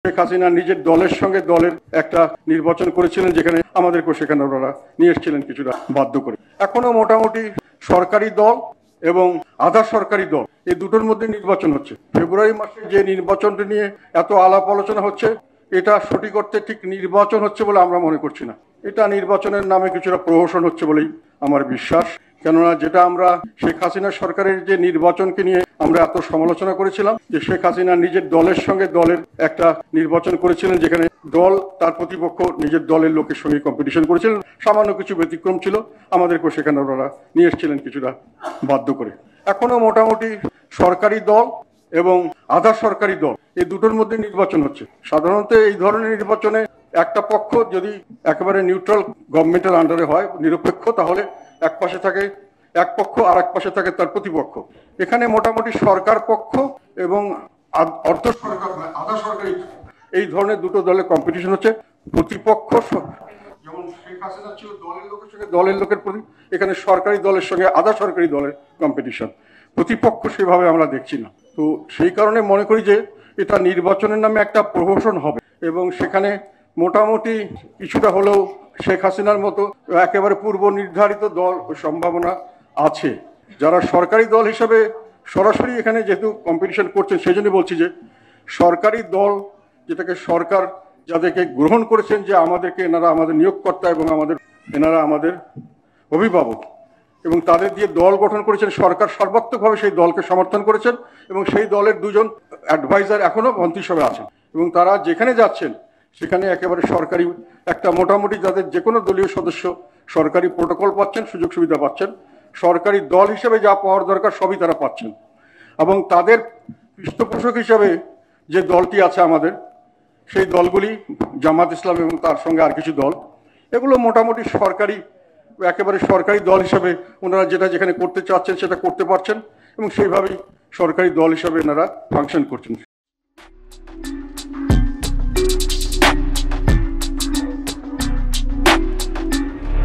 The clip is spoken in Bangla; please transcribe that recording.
শেখ হাসিনা নিজের দলের সঙ্গে দলের একটা নির্বাচন করেছিলেন, যেখানে আমাদেরকেও সেখানে ওনারা নিয়ে এসেছিলেন কিছুটা বাধ্য করে। এখনো মোটামুটি সরকারি দল এবং আধা সরকারি দল এই দুটোর মধ্যে নির্বাচন হচ্ছে। ফেব্রুয়ারি মাসে যে নির্বাচনটি নিয়ে এত আলাপ আলোচনা হচ্ছে, এটা সঠিক অর্থে ঠিক নির্বাচন হচ্ছে বলে আমরা মনে করছি না। এটা নির্বাচনের নামে কিছুটা প্রহসন হচ্ছে বলেই আমার বিশ্বাস। কেননা যেটা আমরা শেখ হাসিনা সরকারের যে নির্বাচনকে নিয়ে আমরা এত সমালোচনা করেছিলাম, যে শেখ হাসিনা নিজের দলের সঙ্গে দলের একটা নির্বাচন করেছিলেন, যেখানে দল তার প্রতিপক্ষ নিজের দলের লোকের সঙ্গে কম্পিটিশন করেছিলেন। সামান্য কিছু ব্যতিক্রম ছিল, আমাদেরকেও সেখানে ওনারা নিয়ে এসেছিলেন কিছুটা বাধ্য করে। এখনো মোটামুটি সরকারি দল এবং আধা সরকারি দল এই দুটোর মধ্যে নির্বাচন হচ্ছে। সাধারণত এই ধরনের নির্বাচনে একটা পক্ষ যদি একেবারে নিউট্রাল গভর্নমেন্টের আন্ডারে হয়, নিরপেক্ষ, তাহলে এক পাশে থাকে এক পক্ষ আর এক পাশে থাকে তার প্রতিপক্ষ। এখানে মোটামুটি সরকার পক্ষ এবং অর্ধ সরকার আধা সরকারি এই ধরনের দুটো দলের কম্পিটিশন হচ্ছে। প্রতিপক্ষ যেমন শেখ হাসিনা ছিল দলের লোকের সঙ্গে দলের লোকের প্রতি, এখানে সরকারি দলের সঙ্গে আধা সরকারি দলের কম্পিটিশন। প্রতিপক্ষ সেভাবে আমরা দেখছি না। তো সেই কারণে মনে করি যে এটা নির্বাচনের নামে একটা প্রহসন হবে, এবং সেখানে মোটামুটি কিছুটা হলেও শেখ হাসিনার মতো একেবারে পূর্ব নির্ধারিত দল সম্ভাবনা আছে। যারা সরকারি দল হিসেবে সরাসরি এখানে যেহেতু কম্পিটিশন করছেন, সেই জন্য বলছি যে সরকারি দল যেটাকে সরকার যাদেরকে গ্রহণ করেছেন যে আমাদেরকে এনারা আমাদের নিয়োগকর্তা এবং এনারা আমাদের অভিভাবক, এবং তাদের দিয়ে দল গঠন করেছেন, সরকার সর্বাত্মকভাবে সেই দলকে সমর্থন করেছেন, এবং সেই দলের দুজন অ্যাডভাইজার এখনো মন্ত্রিসভায় আছেন, এবং তারা যেখানে যাচ্ছেন সেখানে একেবারে সরকারি একটা মোটামুটি যাদের যে কোনো দলীয় সদস্য সরকারি প্রোটোকল পাচ্ছেন, সুযোগ সুবিধা পাচ্ছেন, সরকারি দল হিসেবে যা পাওয়ার দরকার সবই তারা পাচ্ছেন। এবং তাদের পৃষ্ঠপোষক হিসাবে যে দলটি আছে আমাদের, সেই দলগুলি জামাত ইসলাম এবং তার সঙ্গে আর কিছু দল, এগুলো মোটামুটি সরকারি একেবারে সরকারি দল হিসাবে ওনারা যেটা যেখানে করতে চাচ্ছেন সেটা করতে পারছেন, এবং সেইভাবেই সরকারি দল হিসাবে এনারা ফাংশন করছেন।